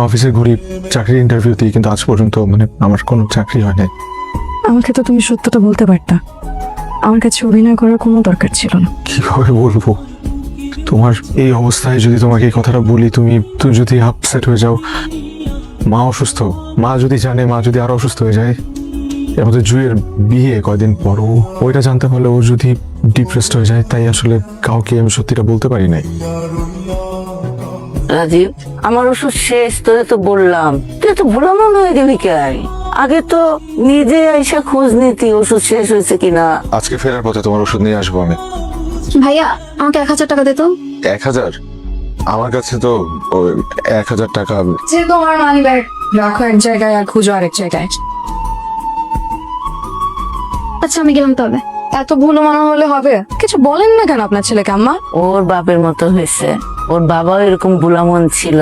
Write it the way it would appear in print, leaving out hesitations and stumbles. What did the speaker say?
অফিসে ঘুরি চাকরির ইন্টারভিউ দিই, কিন্তু আজ পর্যন্ত আমার কোনো চাকরি হয় নাই। আমাকে তো তুমি সত্যটা বলতে পারতা, আমার কাছে অভিনয় করার কোনো দরকার ছিল না। কিভাবে বলবো? তোমার এই অবস্থায় যদি তোমাকে এই কথাটা বলি, তুমি যদি আপসেট হয়ে যাও। মা অসুস্থ, মা যদি জানে, মা যদি আরো অসুস্থ হয়ে যায়। এর মধ্যে জুয়ের বিয়ে কয়দিন পর, ওইটা জানতে পারলে ও যদি ডিপ্রেসড হয়ে যায়। তাই আসলে কাউকে আমি সত্যিটা বলতে পারি নাই। রাজীব, আমার ওষুধ শেষ, তোরে তো বললাম, তুই তো ভোলা মনে হয়ে গেলি কেন? আগে তো নিজে আইসা খোঁজ নিতি ওষুধ শেষ হয়েছে কিনা। আজকে ফেরার পথে তোমার ওষুধ নিয়ে আসবো আমি। ভাইয়া আমাকে 1000 টাকা দে তো। 1000? আমার কাছে তো 1000 টাকা। যে তোমার মানি ব্যাগ রাখো এক জায়গায় আর খুঁজো আরেক জায়গায়। আচ্ছা আমি গেলাম তবে। এত ভুলো মানা হলে হবে? কিছু বলেন না কেন আপনার ছেলেকে আম্মা? ওর বাপের মতো হয়েছে, ওর বাবাও এরকম বুলামন ছিল।